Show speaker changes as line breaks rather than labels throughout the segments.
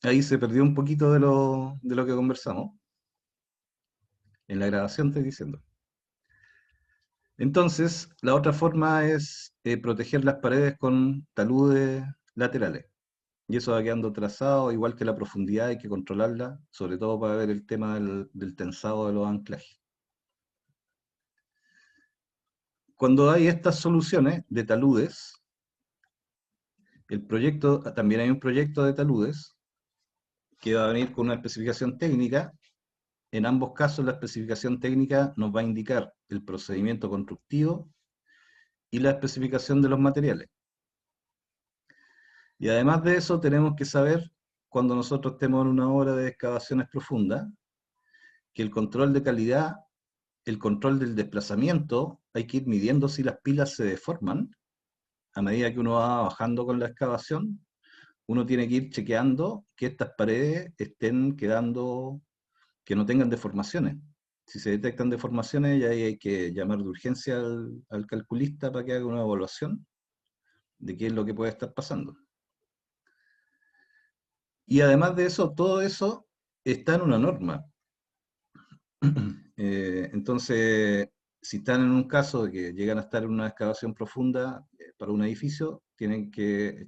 Ahí se perdió un poquito de lo que conversamos. En la grabación estoy diciendo. Entonces, la otra forma es proteger las paredes con taludes laterales. Y eso va quedando trazado, igual que la profundidad hay que controlarla, sobre todo para ver el tema del tensado de los anclajes. Cuando hay estas soluciones de taludes, también hay un proyecto de taludes que va a venir con una especificación técnica. En ambos casos, la especificación técnica nos va a indicar el procedimiento constructivo y la especificación de los materiales. Y además de eso, tenemos que saber, cuando nosotros estemos en una obra de excavaciones profundas, que el control de calidad, el control del desplazamiento, hay que ir midiendo si las pilas se deforman. A medida que uno va bajando con la excavación, uno tiene que ir chequeando que estas paredes estén quedando, que no tengan deformaciones. Si se detectan deformaciones, ya ahí hay que llamar de urgencia al calculista para que haga una evaluación de qué es lo que puede estar pasando. Y además de eso, todo eso está en una norma. Entonces, si están en un caso de que llegan a estar en una excavación profunda para un edificio, tienen que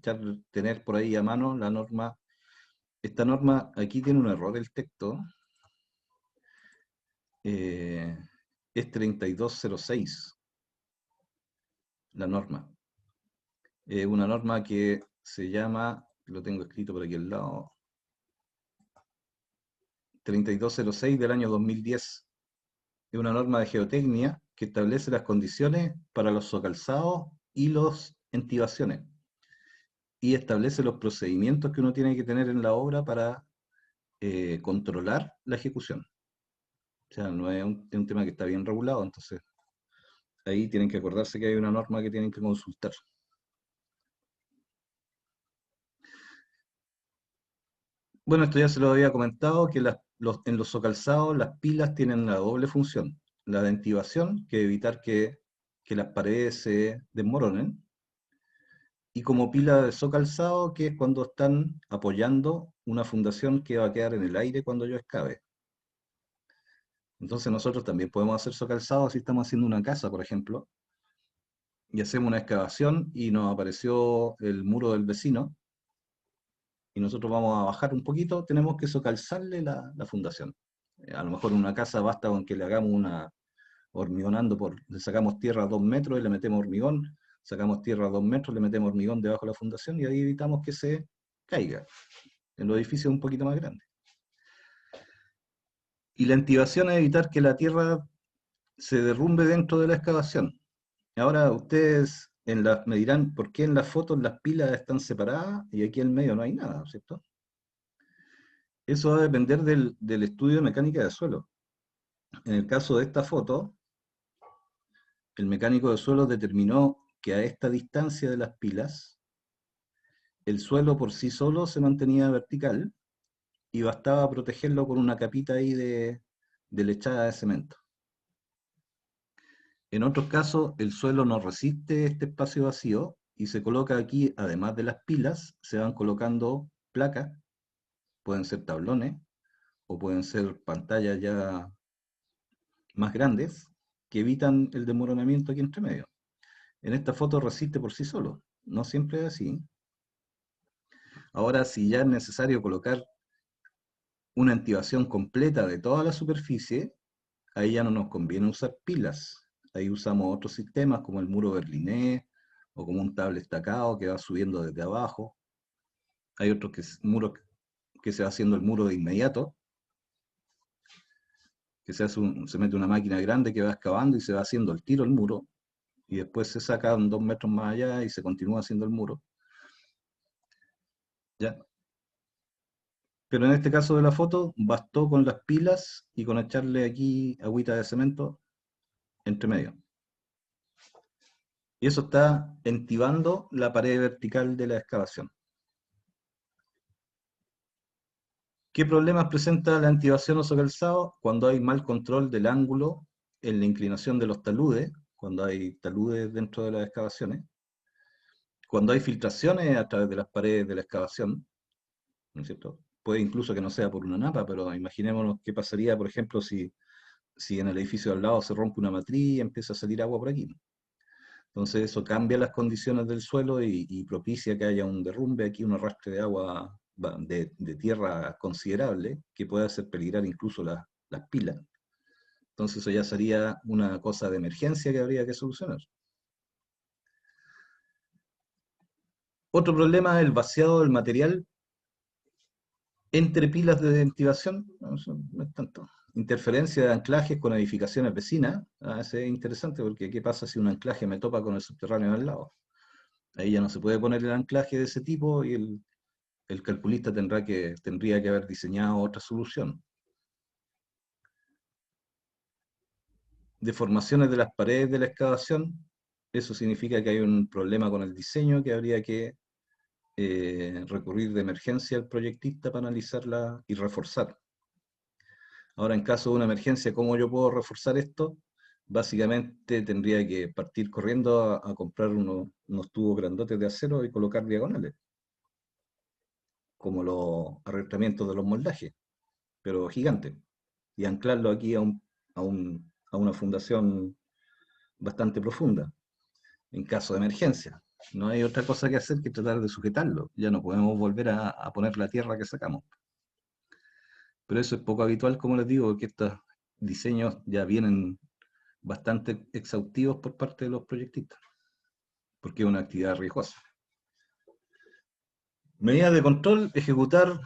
tener por ahí a mano la norma. Esta norma, aquí tiene un error el texto, eh, es 3206, la norma. Es una norma que se llama, lo tengo escrito por aquí al lado, 3206 del año 2010. Es una norma de geotecnia que establece las condiciones para los socalzados y las entibaciones. Y establece los procedimientos que uno tiene que tener en la obra para controlar la ejecución. O sea, no es un tema que está bien regulado, entonces ahí tienen que acordarse que hay una norma que tienen que consultar. Bueno, esto ya se lo había comentado, que en los socalzados las pilas tienen la doble función. La de entibación, que evitar que las paredes se desmoronen, y como pila de socalzado, que es cuando están apoyando una fundación que va a quedar en el aire cuando yo excave. Entonces nosotros también podemos hacer socalzado si estamos haciendo una casa, por ejemplo, y hacemos una excavación y nos apareció el muro del vecino, y nosotros vamos a bajar un poquito, tenemos que socalzarle la fundación. A lo mejor en una casa basta con que le hagamos una hormigonando, le sacamos tierra a 2 metros y le metemos hormigón, sacamos tierra a 2 metros, le metemos hormigón debajo de la fundación y ahí evitamos que se caiga. En los edificios un poquito más grandes. Y la entibación es evitar que la tierra se derrumbe dentro de la excavación. Ahora ustedes me dirán por qué en las fotos las pilas están separadas y aquí en medio no hay nada, ¿cierto? Eso va a depender del estudio de mecánica de suelo. En el caso de esta foto, el mecánico de suelo determinó que a esta distancia de las pilas, el suelo por sí solo se mantenía vertical y bastaba protegerlo con una capita ahí de lechada de cemento. En otros casos, el suelo no resiste este espacio vacío y se coloca aquí, además de las pilas, se van colocando placas, pueden ser tablones o pueden ser pantallas ya más grandes que evitan el desmoronamiento aquí entre medio. En esta foto resiste por sí solo, no siempre es así. Ahora, si ya es necesario colocar una entibación completa de toda la superficie, ahí ya no nos conviene usar pilas. Ahí usamos otros sistemas como el muro berlinés o como un tablet estacado que va subiendo desde abajo. Hay otros muros que se va haciendo el muro de inmediato, que se mete una máquina grande que va excavando y se va haciendo el tiro el muro, y después se sacan 2 metros más allá y se continúa haciendo el muro. ¿Ya? Pero en este caso de la foto, bastó con las pilas y con echarle aquí agüita de cemento entre medio. Y eso está entibando la pared vertical de la excavación. ¿Qué problemas presenta la entibación o socalzado? Cuando hay mal control del ángulo en la inclinación de los taludes, cuando hay taludes dentro de las excavaciones, cuando hay filtraciones a través de las paredes de la excavación, ¿no es cierto? puede incluso que no sea por una napa, pero imaginémonos qué pasaría, por ejemplo, si en el edificio de al lado se rompe una matriz y empieza a salir agua por aquí. Entonces eso cambia las condiciones del suelo y propicia que haya un derrumbe aquí, un arrastre de agua de tierra considerable que puede hacer peligrar incluso las pilas. Entonces eso ya sería una cosa de emergencia que habría que solucionar. Otro problema es el vaciado del material entre pilas de ventilación. No, eso no es tanto. Interferencia de anclajes con edificaciones vecinas. Ese es interesante porque ¿qué pasa si un anclaje me topa con el subterráneo al lado? Ahí ya no se puede poner el anclaje de ese tipo y el calculista tendría que haber diseñado otra solución. Deformaciones de las paredes de la excavación. Eso significa que hay un problema con el diseño que habría que recurrir de emergencia al proyectista para analizarla y reforzar. Ahora, en caso de una emergencia, ¿cómo yo puedo reforzar esto? Básicamente tendría que partir corriendo a comprar unos tubos grandotes de acero y colocar diagonales, como los arrestamientos de los moldajes, pero gigantes, y anclarlo aquí a una fundación bastante profunda, en caso de emergencia. No hay otra cosa que hacer que tratar de sujetarlo. Ya no podemos volver a poner la tierra que sacamos. Pero eso es poco habitual, como les digo, porque estos diseños ya vienen bastante exhaustivos por parte de los proyectistas, porque es una actividad riesgosa. Medidas de control, ejecutar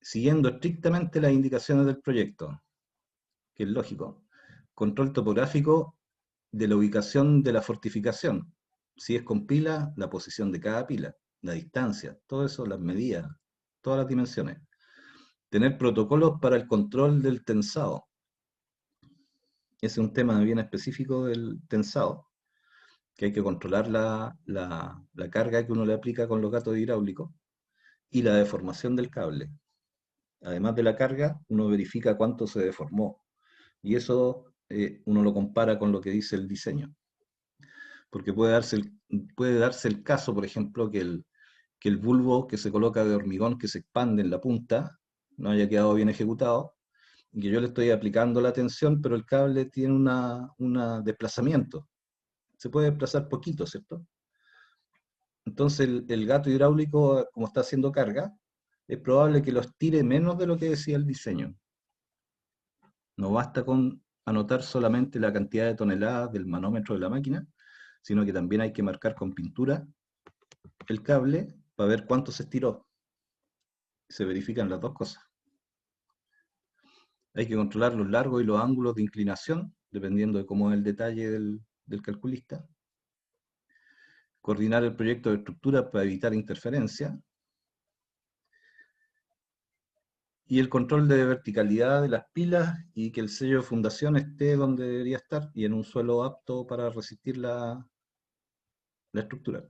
siguiendo estrictamente las indicaciones del proyecto, que es lógico. Control topográfico de la ubicación de la fortificación. Si es con pila, la posición de cada pila, la distancia, todo eso, las medidas, todas las dimensiones. Tener protocolos para el control del tensado. Ese es un tema bien específico del tensado, que hay que controlar la carga que uno le aplica con los gatos hidráulicos y la deformación del cable. Además de la carga, uno verifica cuánto se deformó. Y eso uno lo compara con lo que dice el diseño. Porque puede darse el caso, por ejemplo, que el bulbo que se coloca de hormigón que se expande en la punta no haya quedado bien ejecutado, y que yo le estoy aplicando la tensión, pero el cable tiene un desplazamiento. Se puede desplazar poquito, ¿cierto? Entonces el gato hidráulico, como está haciendo carga, es probable que lo estire menos de lo que decía el diseño. No basta con anotar solamente la cantidad de toneladas del manómetro de la máquina, sino que también hay que marcar con pintura el cable para ver cuánto se estiró. Se verifican las dos cosas. Hay que controlar los largos y los ángulos de inclinación, dependiendo de cómo es el detalle del calculista. Coordinar el proyecto de estructura para evitar interferencia. Y el control de verticalidad de las pilas y que el sello de fundación esté donde debería estar y en un suelo apto para resistir la estructura.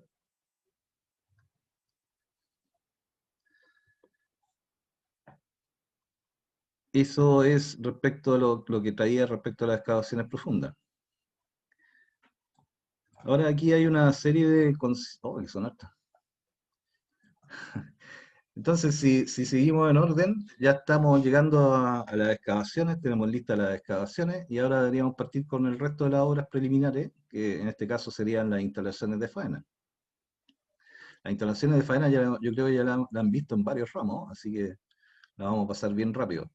Eso es respecto a lo que traía respecto a las excavaciones profundas. Ahora aquí hay una serie de... Oh, que son hartas. Entonces, si seguimos en orden, ya estamos llegando a las excavaciones, tenemos listas las excavaciones y ahora deberíamos partir con el resto de las obras preliminares, que en este caso serían las instalaciones de faena. Las instalaciones de faena yo creo que ya la han visto en varios ramos, así que la vamos a pasar bien rápido.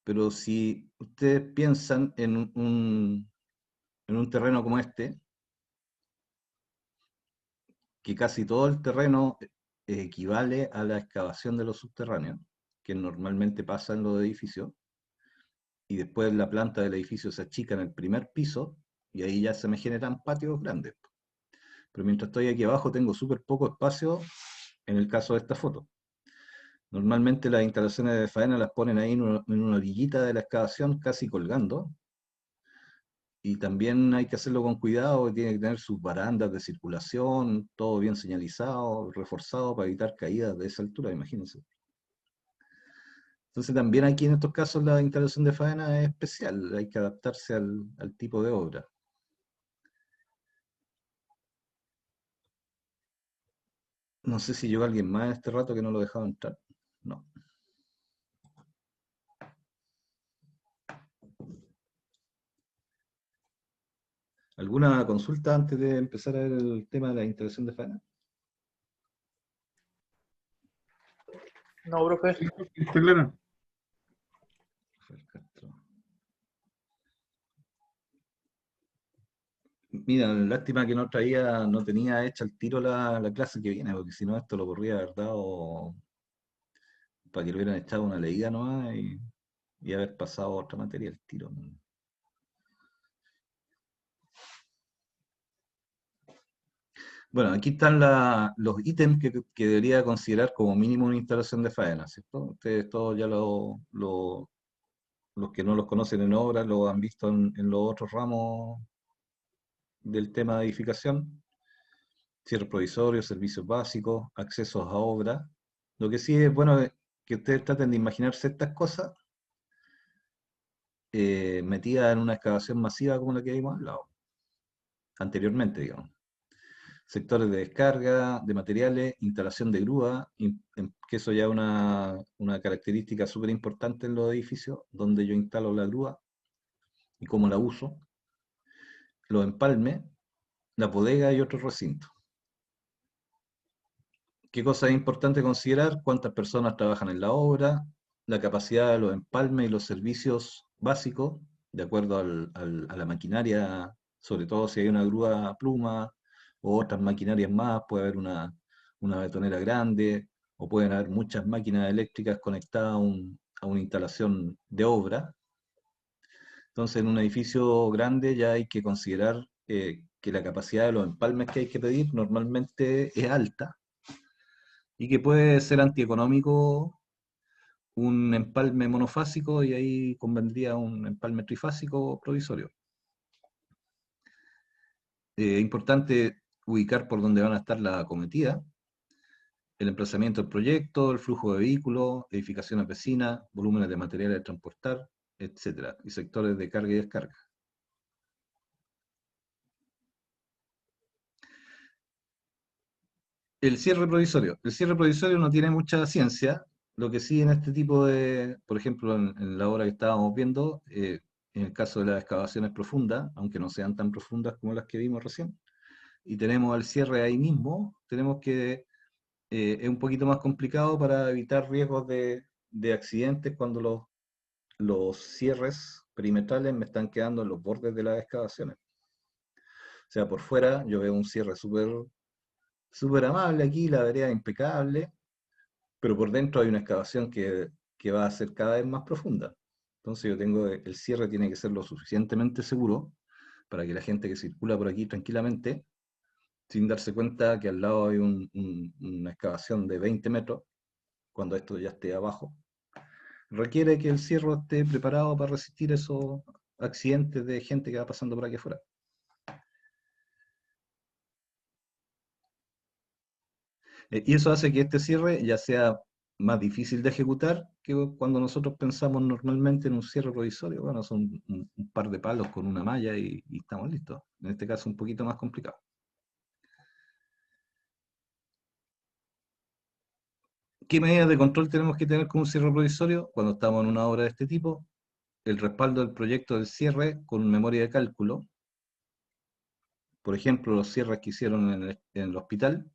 Pero si ustedes piensan en un terreno como este, que casi todo el terreno equivale a la excavación de los subterráneos, que normalmente pasa en los edificios, y después la planta del edificio se achica en el primer piso, y ahí ya se me generan patios grandes. Pero mientras estoy aquí abajo tengo súper poco espacio en el caso de esta foto. Normalmente las instalaciones de faena las ponen ahí en una orillita de la excavación, casi colgando, y también hay que hacerlo con cuidado, tiene que tener sus barandas de circulación, todo bien señalizado, reforzado para evitar caídas de esa altura, imagínense. Entonces también aquí en estos casos la instalación de faena es especial, hay que adaptarse al tipo de obra. No sé si llegó alguien más en este rato que no lo dejaba entrar. No. ¿Alguna consulta antes de empezar a ver el tema de la instalación de faena?
No, profe.
Está claro.
Mira, lástima que no tenía hecha al tiro la clase que viene, porque si no esto lo podría haber dado para que le hubieran echado una leída nomás y haber pasado a otra materia al tiro, ¿no? Bueno, aquí están los ítems que debería considerar como mínimo una instalación de faena, ¿cierto? Ustedes todos ya los que no los conocen en obra lo han visto en los otros ramos del tema de edificación: cierre provisorio, servicios básicos, accesos a obra. Lo que sí es bueno es que ustedes traten de imaginarse estas cosas metidas en una excavación masiva como la que vimos al lado, anteriormente, digamos. Sectores de descarga de materiales, instalación de grúa, que eso ya es una característica súper importante en los edificios, donde yo instalo la grúa y cómo la uso, los empalmes, la bodega y otros recintos. ¿Qué cosa es importante considerar? ¿Cuántas personas trabajan en la obra? La capacidad de los empalmes y los servicios básicos, de acuerdo a la maquinaria, sobre todo si hay una grúa pluma o otras maquinarias más, puede haber una betonera grande, o pueden haber muchas máquinas eléctricas conectadas a una instalación de obra. Entonces, en un edificio grande ya hay que considerar que la capacidad de los empalmes que hay que pedir normalmente es alta, y que puede ser antieconómico un empalme monofásico, y ahí convendría un empalme trifásico provisorio. Importante ubicar por dónde van a estar las acometidas, el emplazamiento del proyecto, el flujo de vehículos, edificaciones vecinas, volúmenes de materiales a transportar, etcétera, y sectores de carga y descarga. El cierre provisorio. El cierre provisorio no tiene mucha ciencia. Lo que sí en este tipo de, por ejemplo, en la obra que estábamos viendo, en el caso de las excavaciones profundas, aunque no sean tan profundas como las que vimos recién, y tenemos el cierre ahí mismo, tenemos que, es un poquito más complicado para evitar riesgos de accidentes cuando los cierres perimetrales me están quedando en los bordes de las excavaciones. O sea, por fuera yo veo un cierre súper amable aquí, la vereda impecable, pero por dentro hay una excavación que va a ser cada vez más profunda. Entonces yo tengo, el cierre tiene que ser lo suficientemente seguro para que la gente que circula por aquí tranquilamente, sin darse cuenta que al lado hay una excavación de 20 metros, cuando esto ya esté abajo, requiere que el cierre esté preparado para resistir esos accidentes de gente que va pasando por aquí afuera. Y eso hace que este cierre ya sea más difícil de ejecutar que cuando nosotros pensamos normalmente en un cierre provisorio. Bueno, son un par de palos con una malla y estamos listos. En este caso un poquito más complicado. ¿Qué medidas de control tenemos que tener con un cierre provisorio cuando estamos en una obra de este tipo? El respaldo del proyecto del cierre con memoria de cálculo. Por ejemplo, los cierres que hicieron en el hospital.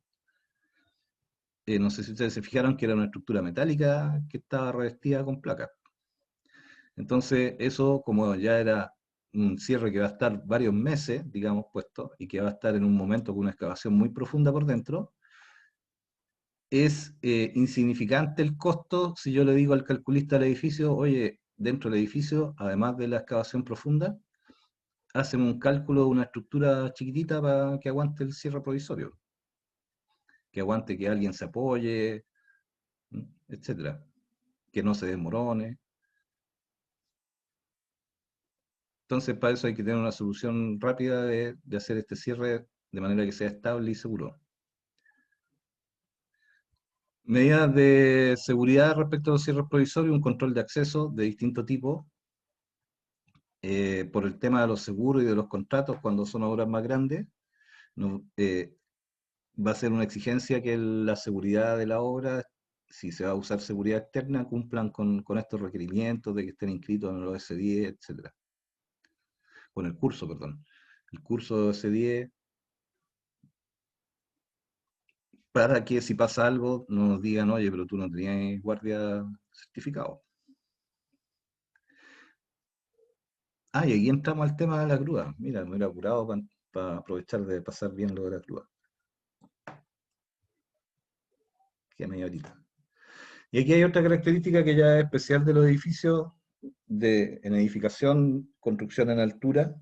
No sé si ustedes se fijaron que era una estructura metálica que estaba revestida con placas. Entonces, eso, como ya era un cierre que va a estar varios meses, digamos, puesto, y que va a estar en un momento con una excavación muy profunda por dentro, es insignificante el costo si yo le digo al calculista del edificio: oye, dentro del edificio, además de la excavación profunda, hacen un cálculo de una estructura chiquitita para que aguante el cierre provisorio, que aguante que alguien se apoye, etcétera, que no se desmorone. Entonces, para eso hay que tener una solución rápida de hacer este cierre de manera que sea estable y seguro. Medidas de seguridad respecto a los cierres provisorios: un control de acceso de distinto tipo, por el tema de los seguros y de los contratos cuando son obras más grandes. No, va a ser una exigencia que la seguridad de la obra, si se va a usar seguridad externa, cumplan con estos requerimientos de que estén inscritos en el OS10, etcétera. Con el curso, perdón. el curso de S10, para que si pasa algo no nos digan, oye, pero tú no tenías guardia certificado. Ah, y aquí entramos al tema de la grúa. Mira, me hubiera apurado para aprovechar de pasar bien lo de la grúa. Que media horita. Y aquí hay otra característica que ya es especial de los edificios, en edificación, construcción en altura,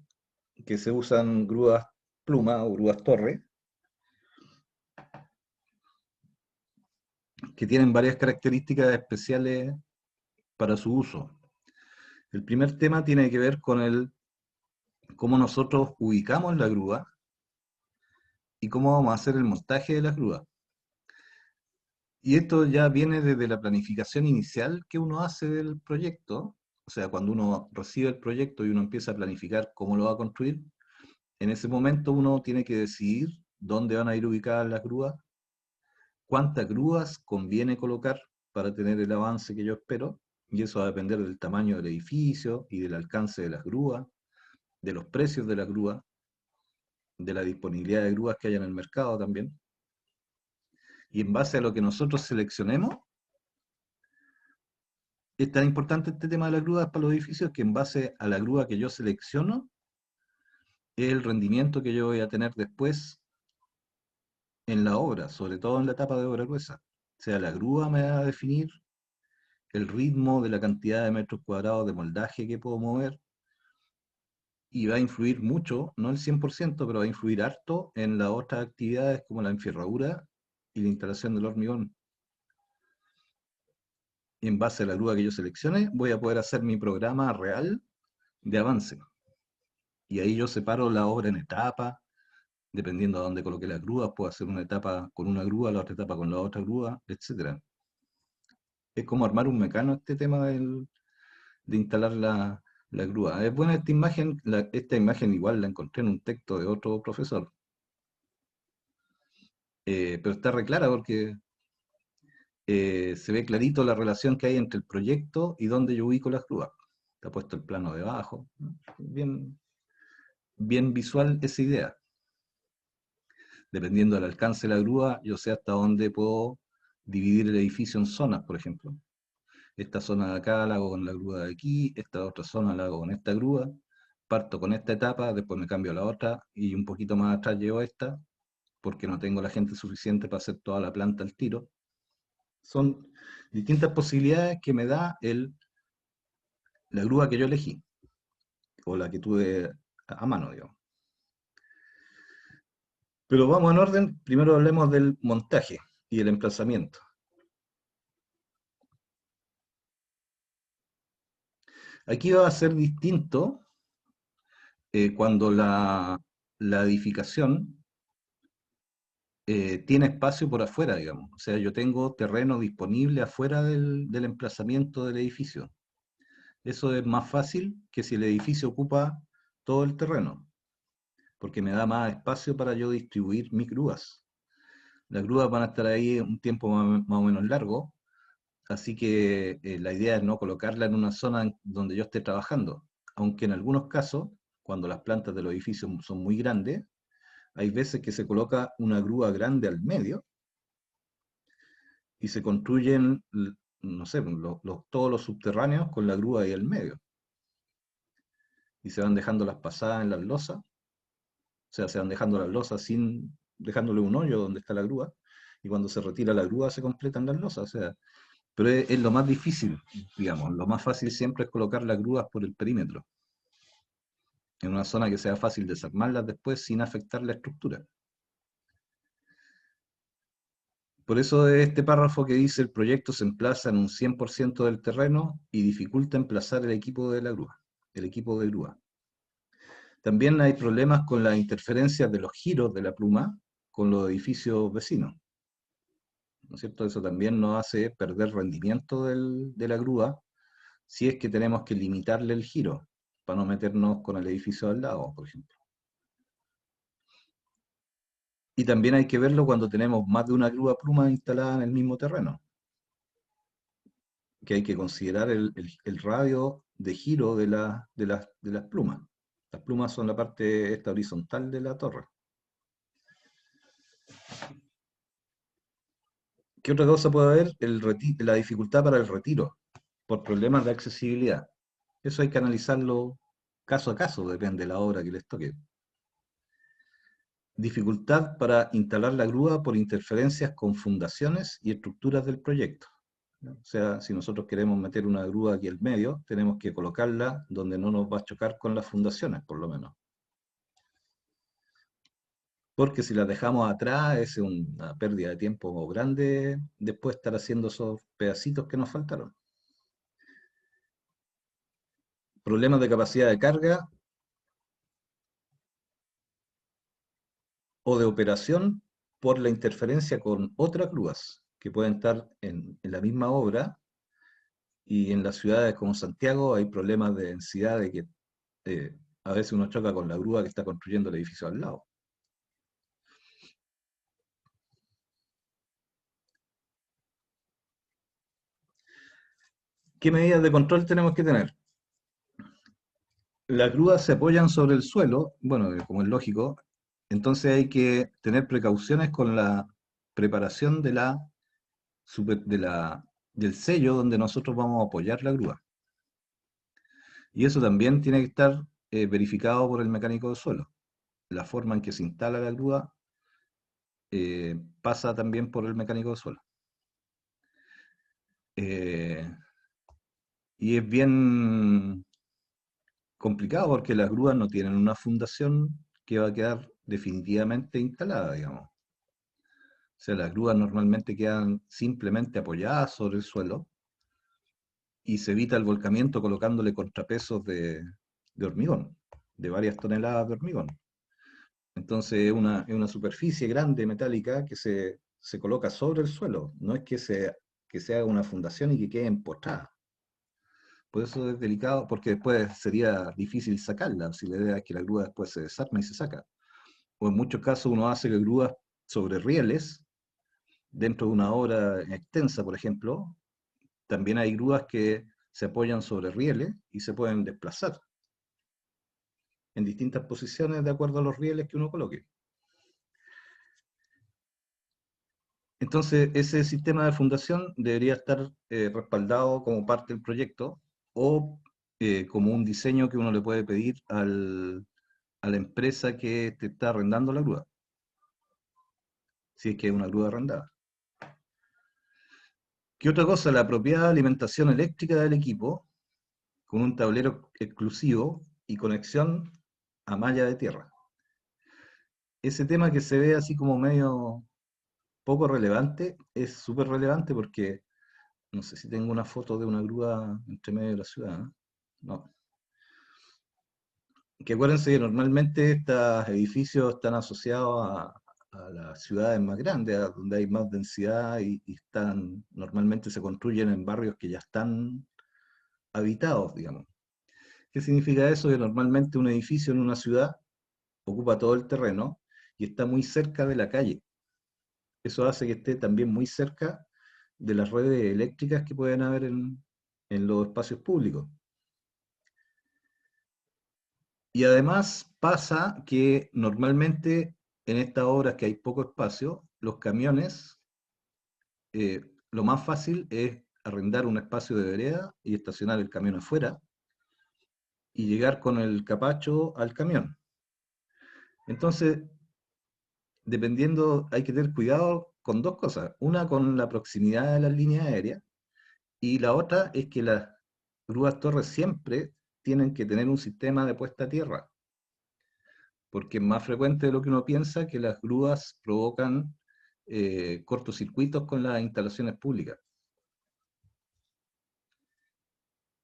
que se usan grúas pluma o grúas torre, que tienen varias características especiales para su uso. El primer tema tiene que ver con cómo nosotros ubicamos la grúa y cómo vamos a hacer el montaje de las grúas. Y esto ya viene desde la planificación inicial que uno hace del proyecto, o sea, cuando uno recibe el proyecto y uno empieza a planificar cómo lo va a construir, en ese momento uno tiene que decidir dónde van a ir ubicadas las grúas, cuántas grúas conviene colocar para tener el avance que yo espero, y eso va a depender del tamaño del edificio y del alcance de las grúas, de los precios de las grúas, de la disponibilidad de grúas que haya en el mercado también. Y en base a lo que nosotros seleccionemos, es tan importante este tema de las grúas para los edificios que en base a la grúa que yo selecciono, es el rendimiento que yo voy a tener después en la obra, sobre todo en la etapa de obra gruesa. O sea, la grúa me va a definir el ritmo de la cantidad de metros cuadrados de moldaje que puedo mover y va a influir mucho, no el 100%, pero va a influir harto en las otras actividades como la enferradura y la instalación del hormigón. Y en base a la grúa que yo seleccione, voy a poder hacer mi programa real de avance. Y ahí yo separo la obra en etapas, dependiendo de dónde coloque las grúas, puedo hacer una etapa con una grúa, la otra etapa con la otra grúa, etcétera. Es como armar un mecano este tema de instalar la grúa. Es buena esta imagen, esta imagen igual la encontré en un texto de otro profesor, pero está re clara porque se ve clarito la relación que hay entre el proyecto y dónde yo ubico las grúas. Está puesto el plano debajo, ¿no? Bien, bien visual esa idea. Dependiendo del alcance de la grúa, yo sé hasta dónde puedo dividir el edificio en zonas, por ejemplo. Esta zona de acá la hago con la grúa de aquí, esta otra zona la hago con esta grúa, parto con esta etapa, después me cambio a la otra y un poquito más atrás llevo esta, porque no tengo la gente suficiente para hacer toda la planta al tiro. Son distintas posibilidades que me da la grúa que yo elegí, o la que tuve a mano, digamos. Pero vamos en orden, primero hablemos del montaje y el emplazamiento. Aquí va a ser distinto cuando la edificación tiene espacio por afuera, digamos. O sea, yo tengo terreno disponible afuera del emplazamiento del edificio. Eso es más fácil que si el edificio ocupa todo el terreno, porque me da más espacio para yo distribuir mis grúas. Las grúas van a estar ahí un tiempo más o menos largo, así que la idea es no colocarla en una zona donde yo esté trabajando, aunque en algunos casos, cuando las plantas del edificio son muy grandes, hay veces que se coloca una grúa grande al medio y se construyen, no sé, todos los subterráneos con la grúa ahí al medio. Y se van dejando las pasadas en las losas, o sea, se van dejando las losas sin, dejándole un hoyo donde está la grúa, y cuando se retira la grúa se completan las losas, o sea, pero es lo más difícil, digamos, lo más fácil siempre es colocar las grúas por el perímetro, en una zona que sea fácil desarmarlas después sin afectar la estructura. Por eso este párrafo que dice el proyecto se emplaza en un 100% del terreno y dificulta emplazar el equipo de la grúa, el equipo de grúa. También hay problemas con las interferencias de los giros de la pluma con los edificios vecinos, ¿no es cierto? Eso también nos hace perder rendimiento de la grúa si es que tenemos que limitarle el giro para no meternos con el edificio al lado, por ejemplo. Y también hay que verlo cuando tenemos más de una grúa pluma instalada en el mismo terreno, que hay que considerar el radio de giro de las plumas. Las plumas son la parte esta horizontal de la torre. ¿Qué otra cosa puede haber? La dificultad para el retiro, por problemas de accesibilidad. Eso hay que analizarlo caso a caso, depende de la obra que les toque. Dificultad para instalar la grúa por interferencias con fundaciones y estructuras del proyecto. ¿No? O sea, si nosotros queremos meter una grúa aquí al medio, tenemos que colocarla donde no nos va a chocar con las fundaciones, por lo menos. Porque si la dejamos atrás, es una pérdida de tiempo grande después estar haciendo esos pedacitos que nos faltaron. Problemas de capacidad de carga o de operación por la interferencia con otras grúas que pueden estar en la misma obra, y en las ciudades como Santiago hay problemas de densidad de que a veces uno choca con la grúa que está construyendo el edificio al lado. ¿Qué medidas de control tenemos que tener? Las grúas se apoyan sobre el suelo, bueno, como es lógico, entonces hay que tener precauciones con la preparación del sello donde nosotros vamos a apoyar la grúa. Y eso también tiene que estar verificado por el mecánico de suelo. La forma en que se instala la grúa pasa también por el mecánico de suelo. Eh, y es bien complicado porque las grúas no tienen una fundación que va a quedar definitivamente instalada, digamos. O sea, las grúas normalmente quedan simplemente apoyadas sobre el suelo y se evita el volcamiento colocándole contrapesos de hormigón, de varias toneladas de hormigón. Entonces es una superficie grande metálica que se coloca sobre el suelo, no es que se haga una fundación y que quede empotrada. Por eso es delicado, porque después sería difícil sacarla, si la idea es que la grúa después se desarma y se saca. O en muchos casos uno hace grúas sobre rieles, dentro de una obra extensa, por ejemplo, también hay grúas que se apoyan sobre rieles y se pueden desplazar en distintas posiciones de acuerdo a los rieles que uno coloque. Entonces, ese sistema de fundación debería estar respaldado como parte del proyecto o como un diseño que uno le puede pedir a la empresa que te está arrendando la grúa, si es que es una grúa arrendada. ¿Qué otra cosa? La apropiada alimentación eléctrica del equipo con un tablero exclusivo y conexión a malla de tierra. Ese tema que se ve así como medio poco relevante es súper relevante porque no sé si tengo una foto de una grúa entre medio de la ciudad. ¿Eh? No. Que acuérdense que normalmente estos edificios están asociados a las ciudades más grandes, donde hay más densidad y normalmente se construyen en barrios que ya están habitados, digamos. ¿Qué significa eso? Que normalmente un edificio en una ciudad ocupa todo el terreno y está muy cerca de la calle. Eso hace que esté también muy cerca de las redes eléctricas que pueden haber en los espacios públicos. Y además pasa que normalmente en estas obras que hay poco espacio, los camiones, lo más fácil es arrendar un espacio de vereda y estacionar el camión afuera y llegar con el capacho al camión. Entonces, dependiendo, hay que tener cuidado con dos cosas. Una, con la proximidad de las líneas aéreas, y la otra es que las grúas torres siempre tienen que tener un sistema de puesta a tierra, porque es más frecuente de lo que uno piensa que las grúas provocan cortocircuitos con las instalaciones públicas.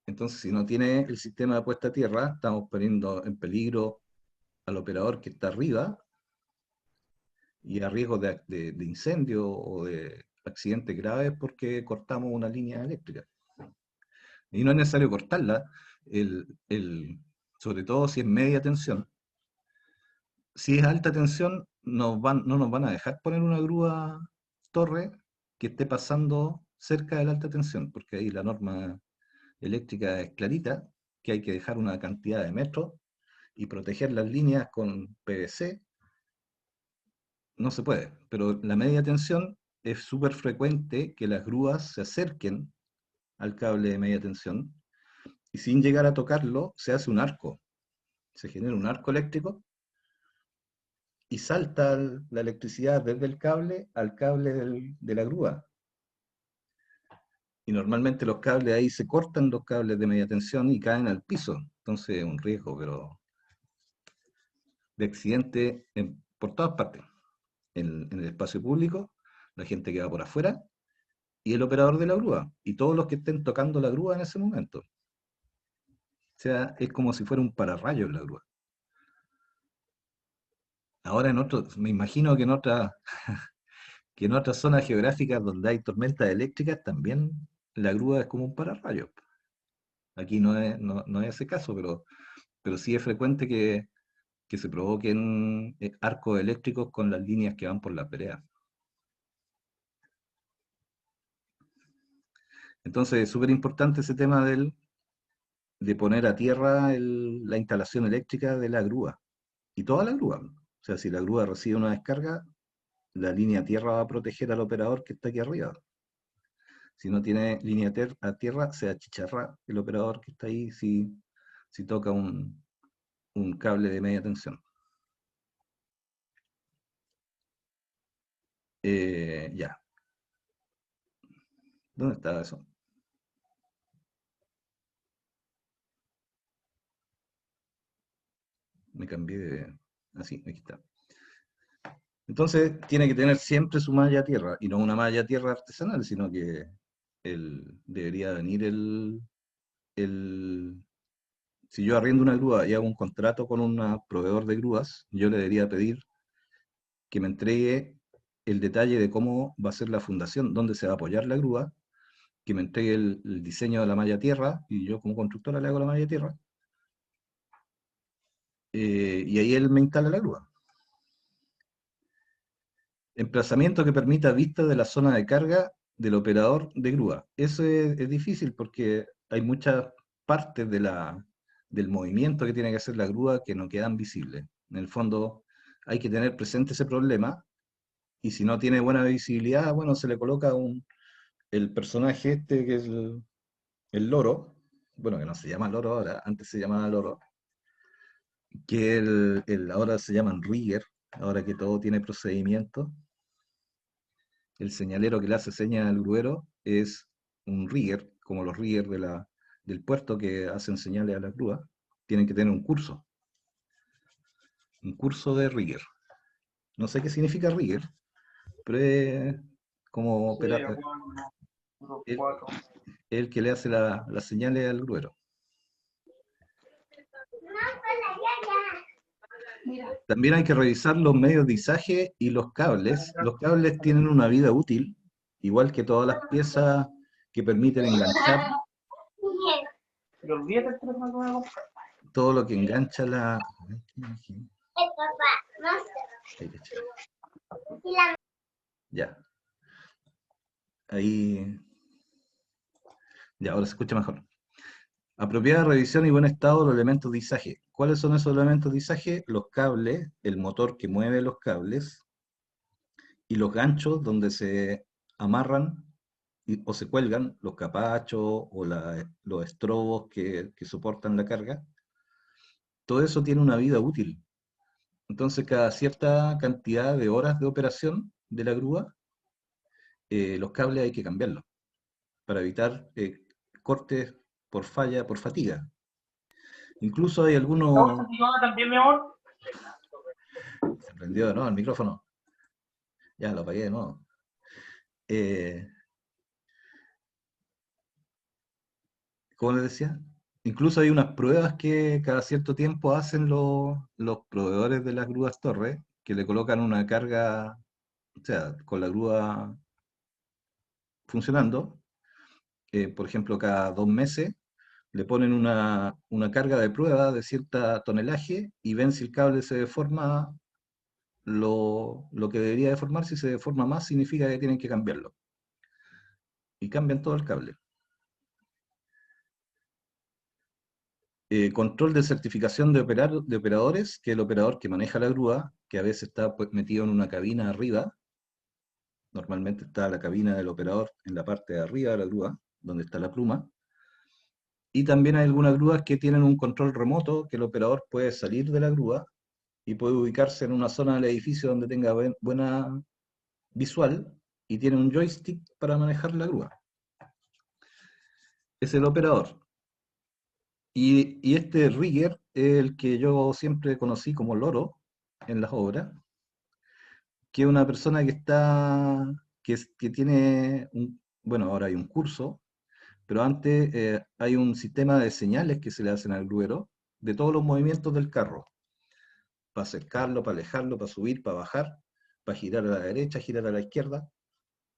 Entonces, si no tiene el sistema de puesta a tierra, estamos poniendo en peligro al operador que está arriba y a riesgo de incendio o de accidentes graves porque cortamos una línea eléctrica. Y no es necesario cortarla, sobre todo si es media tensión. Si es alta tensión, no nos van a dejar poner una grúa torre que esté pasando cerca de la alta tensión, porque ahí la norma eléctrica es clarita, que hay que dejar una cantidad de metros y proteger las líneas con PVC, no se puede. Pero la media tensión es súper frecuente que las grúas se acerquen al cable de media tensión y sin llegar a tocarlo se hace un arco. Se genera un arco eléctrico y salta la electricidad desde el cable al cable de la grúa. Y normalmente los cables ahí se cortan, los cables de media tensión, y caen al piso. Entonces es un riesgo, pero de accidente por todas partes. En el espacio público, la gente que va por afuera y el operador de la grúa. Y todos los que estén tocando la grúa en ese momento. O sea, es como si fuera un pararrayos la grúa. Ahora me imagino que en otras zonas geográficas donde hay tormentas eléctricas también la grúa es como un pararrayos. Aquí no es ese caso, pero sí es frecuente que se provoquen arcos eléctricos con las líneas que van por la vereda. Entonces es súper importante ese tema de poner a tierra la instalación eléctrica de la grúa. Y toda la grúa. O sea, si la grúa recibe una descarga, la línea a tierra va a proteger al operador que está aquí arriba. Si no tiene línea a tierra, se achicharra el operador que está ahí si toca un cable de media tensión. Ya. ¿Dónde está eso? Me cambié de... Así, aquí está. Entonces, tiene que tener siempre su malla a tierra, y no una malla a tierra artesanal, sino que debería venir el... Si yo arriendo una grúa y hago un contrato con un proveedor de grúas, yo le debería pedir que me entregue el detalle de cómo va a ser la fundación, dónde se va a apoyar la grúa, que me entregue el diseño de la malla a tierra, y yo como constructora le hago la malla a tierra, y ahí él me instala la grúa. Emplazamiento que permita vista de la zona de carga del operador de grúa. Eso es difícil porque hay muchas partes del movimiento que tiene que hacer la grúa que no quedan visibles. En el fondo hay que tener presente ese problema, y si no tiene buena visibilidad, bueno, se le coloca el personaje este que es el loro, bueno, que no se llama loro ahora, antes se llamaba loro, que ahora se llaman rigger, ahora que todo tiene procedimiento. El señalero que le hace señas al gruero es un rigger, como los riggers del puerto que hacen señales a la grúa. Tienen que tener un curso de rigger. No sé qué significa rigger, pero es como
Sí, unos
el,
cuatro.
el que le hace las señales al gruero.
Mira.
También hay que revisar los medios de izaje y los cables. Los cables tienen una vida útil, igual que todas las piezas que permiten enganchar.
Pero olvídate el teléfono que voy a comprar.
Todo lo que engancha la... Ya, ahí... Ya, ahora se escucha mejor. Apropiada revisión y buen estado de los elementos de izaje. ¿Cuáles son esos elementos de izaje? Los cables, el motor que mueve los cables y los ganchos donde se amarran o se cuelgan los capachos o los estrobos que soportan la carga. Todo eso tiene una vida útil. Entonces, cada cierta cantidad de horas de operación de la grúa, los cables hay que cambiarlos para evitar cortes por falla, por fatiga. Incluso hay algunos...
También, mi amor.
Se prendió de nuevo el micrófono. Ya, lo apagué de nuevo. Como les decía, incluso hay unas pruebas que cada cierto tiempo hacen los proveedores de las grúas torres, que le colocan una carga, o sea, con la grúa funcionando, por ejemplo, cada 2 meses, le ponen una carga de prueba de cierta tonelaje y ven si el cable se deforma lo que debería deformar. Si se deforma más, significa que tienen que cambiarlo. Y cambian todo el cable. Control de certificación de operadores, que el operador que maneja la grúa, que a veces está pues, metido en una cabina arriba. Normalmente está la cabina del operador en la parte de arriba de la grúa, donde está la pluma. Y también hay algunas grúas que tienen un control remoto, que el operador puede salir de la grúa y puede ubicarse en una zona del edificio donde tenga buena visual y tiene un joystick para manejar la grúa. Es el operador. Y este rigger es el que yo siempre conocí como loro en las obras, que es una persona que está, que tiene, bueno, ahora hay un curso, pero antes hay un sistema de señales que se le hacen al gruero de todos los movimientos del carro, para acercarlo, para alejarlo, para subir, para bajar, para girar a la derecha, girar a la izquierda,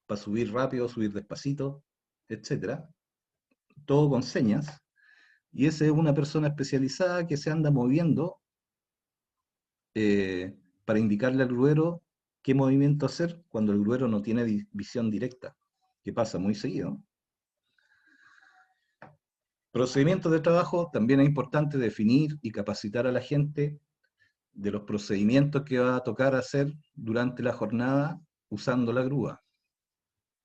para subir rápido, subir despacito, etcétera. Todo con señas. Y esa es una persona especializada que se anda moviendo para indicarle al gruero qué movimiento hacer cuando el gruero no tiene visión directa, que pasa muy seguido. Procedimientos de trabajo, también es importante definir y capacitar a la gente de los procedimientos que va a tocar hacer durante la jornada usando la grúa,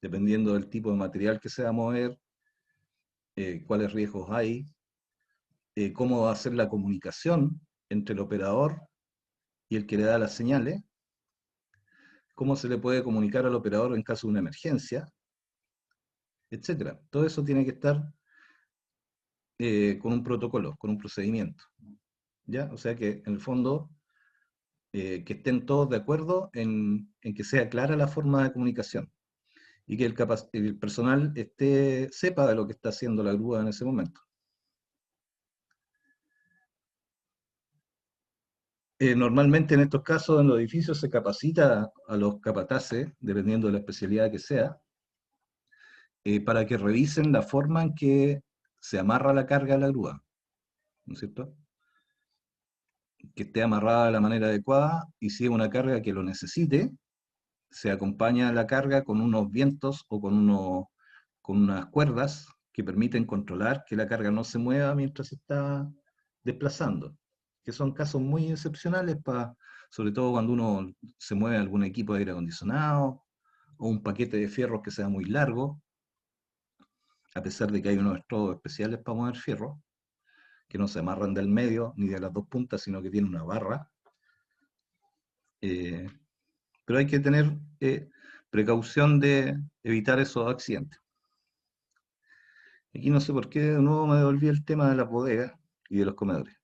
dependiendo del tipo de material que se va a mover, cuáles riesgos hay, cómo va a ser la comunicación entre el operador y el que le da las señales, cómo se le puede comunicar al operador en caso de una emergencia, etcétera. Todo eso tiene que estar con un protocolo, con un procedimiento, ¿ya? O sea que en el fondo que estén todos de acuerdo en que sea clara la forma de comunicación y que el personal sepa de lo que está haciendo la grúa en ese momento. Normalmente en estos casos en los edificios se capacita a los capataces, dependiendo de la especialidad que sea, para que revisen la forma en que se amarra la carga a la grúa, ¿no es cierto? Que esté amarrada de la manera adecuada y si es una carga que lo necesite, se acompaña a la carga con unos vientos o con unas cuerdas que permiten controlar que la carga no se mueva mientras se está desplazando, que son casos muy excepcionales, sobre todo cuando uno se mueve algún equipo de aire acondicionado o un paquete de fierros que sea muy largo, a pesar de que hay unos estrodos especiales para mover fierros, que no se amarran del medio ni de las dos puntas, sino que tienen una barra. Eh, pero hay que tener precaución de evitar esos accidentes. Aquí no sé por qué de nuevo me devolví el tema de las bodegas y de los comedores.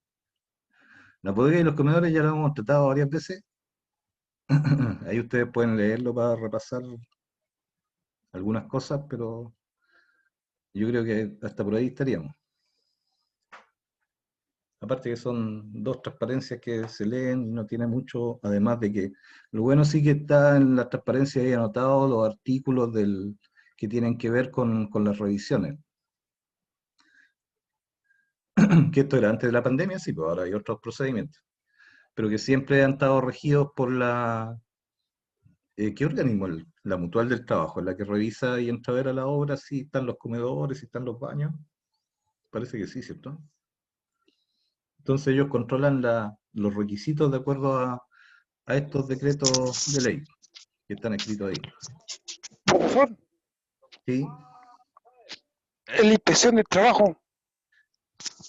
Las bodegas y los comedores ya lo hemos tratado varias veces. Ahí ustedes pueden leerlo para repasar algunas cosas, pero yo creo que hasta por ahí estaríamos. Aparte que son dos transparencias que se leen y no tiene mucho, además de que lo bueno sí que está en las transparencias ahí anotados los artículos que tienen que ver con las revisiones. Que esto era antes de la pandemia, sí, pues ahora hay otros procedimientos, pero que siempre han estado regidos por ¿qué organismo? La Mutual del Trabajo, la que revisa y entra a ver a la obra si están los comedores, si están los baños. Parece que sí, ¿cierto? Entonces ellos controlan los requisitos de acuerdo a estos decretos de ley que están escritos ahí.
Profesor,
Sí,
en la inspección del trabajo.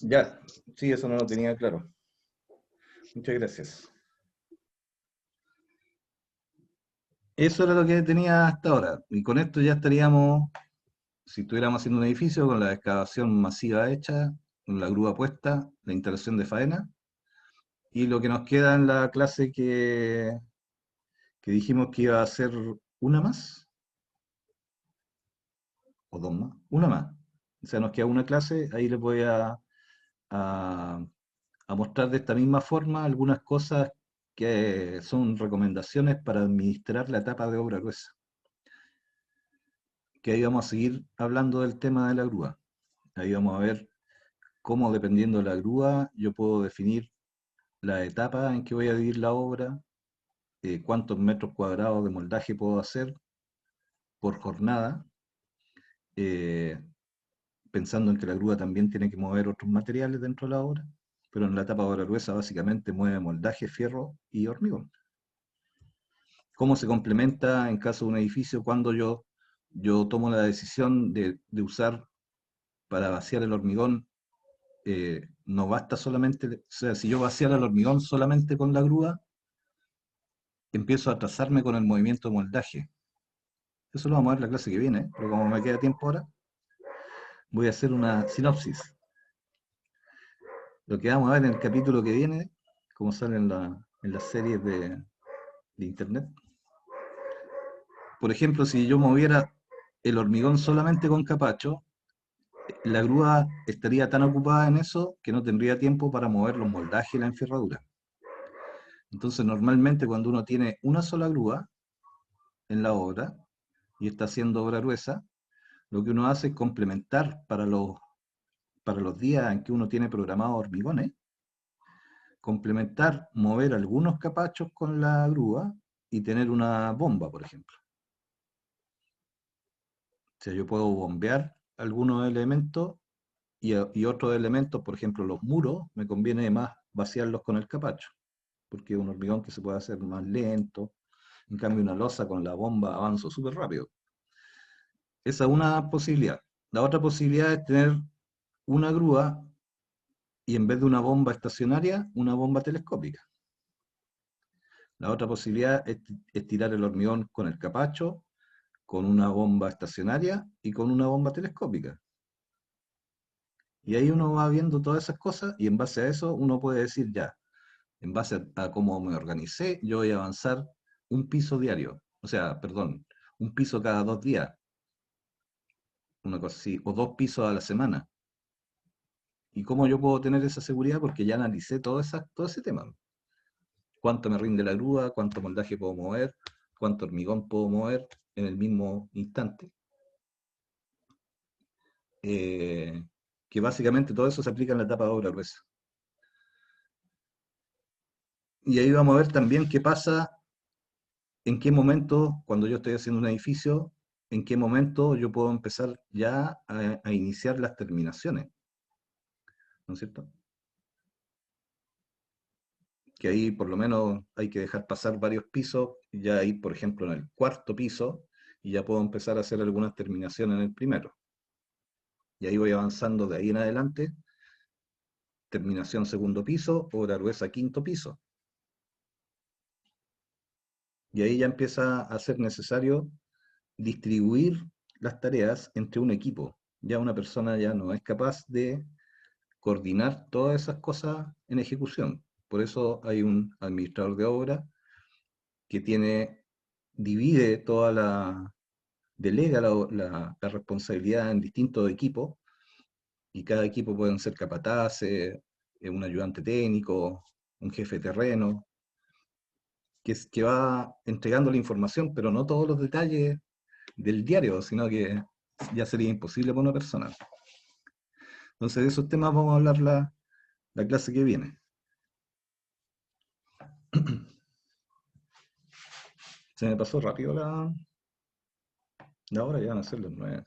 ya, sí, eso no lo tenía claro. Muchas gracias. Eso era lo que tenía hasta ahora. Y con esto ya estaríamos, si estuviéramos haciendo un edificio, con la excavación masiva hecha, con la grúa puesta, la instalación de faena, y lo que nos queda en la clase que dijimos que iba a ser una más, o dos más, una más. O sea, nos queda una clase, ahí les voy a, a mostrar de esta misma forma algunas cosas que son recomendaciones para administrar la etapa de obra gruesa. Que ahí vamos a seguir hablando del tema de la grúa. Ahí vamos a ver cómo, dependiendo de la grúa, yo puedo definir la etapa en que voy a dividir la obra, cuántos metros cuadrados de moldaje puedo hacer por jornada, eh, pensando en que la grúa también tiene que mover otros materiales dentro de la obra, pero en la etapa de obra gruesa básicamente mueve moldaje, fierro y hormigón. ¿Cómo se complementa en caso de un edificio cuando yo tomo la decisión de usar para vaciar el hormigón? No basta solamente, o sea, si yo vaciara el hormigón solamente con la grúa, empiezo a atrasarme con el movimiento de moldaje. Eso lo vamos a ver la clase que viene, ¿eh? Pero como me queda tiempo ahora, voy a hacer una sinopsis. Lo que vamos a ver en el capítulo que viene, como sale en las series de internet. Por ejemplo, si yo moviera el hormigón solamente con capacho, la grúa estaría tan ocupada en eso que no tendría tiempo para mover los moldajes y la enferradura. Entonces, normalmente cuando uno tiene una sola grúa en la obra y está haciendo obra gruesa, lo que uno hace es complementar para los días en que uno tiene programados hormigones, complementar, mover algunos capachos con la grúa y tener una bomba, por ejemplo. O sea, yo puedo bombear algunos elementos y otros elementos, por ejemplo, los muros, me conviene más vaciarlos con el capacho, porque es un hormigón que se puede hacer más lento. En cambio, una losa con la bomba avanzo súper rápido. Esa es una posibilidad. La otra posibilidad es tener una grúa y en vez de una bomba estacionaria, una bomba telescópica. La otra posibilidad es tirar el hormigón con el capacho, con una bomba estacionaria y con una bomba telescópica. Y ahí uno va viendo todas esas cosas y en base a eso uno puede decir ya, en base a cómo me organicé, yo voy a avanzar un piso diario. O sea, perdón, un piso cada 2 días, una cosa así, o 2 pisos a la semana. ¿Y cómo yo puedo tener esa seguridad? Porque ya analicé todo ese tema. ¿Cuánto me rinde la grúa? ¿Cuánto moldaje puedo mover? ¿Cuánto hormigón puedo mover en el mismo instante? Que básicamente todo eso se aplica en la etapa de obra gruesa. Y ahí vamos a ver también qué pasa, en qué momento, cuando yo estoy haciendo un edificio, en qué momento yo puedo empezar ya a iniciar las terminaciones, ¿no es cierto? Que ahí por lo menos hay que dejar pasar varios pisos, ya ahí por ejemplo en el cuarto piso, y ya puedo empezar a hacer algunas terminaciones en el primero. Y ahí voy avanzando de ahí en adelante, terminación segundo piso, obra gruesa quinto piso. Y ahí ya empieza a ser necesario distribuir las tareas entre un equipo. Ya una persona ya no es capaz de coordinar todas esas cosas en ejecución. Por eso hay un administrador de obra que divide delega la responsabilidad en distintos equipos, y cada equipo pueden ser capataces, un ayudante técnico, un jefe de terreno, que va entregando la información, pero no todos los detalles del diario, sino que ya sería imposible para una persona. Entonces de esos temas vamos a hablar la clase que viene. Se me pasó rápido la hora, ya van a ser las 9.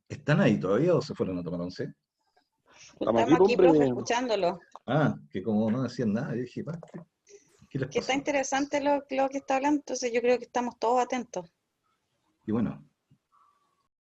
¿Están ahí todavía o se fueron a tomar once?
Estamos aquí,
Estamos aquí, profe,
hombre.
escuchándolo.
Ah, que como no decían nada, yo dije, "Pa, ¿qué les
Que está
pasó?".
interesante lo que está hablando, entonces yo creo que estamos todos atentos.
Y bueno,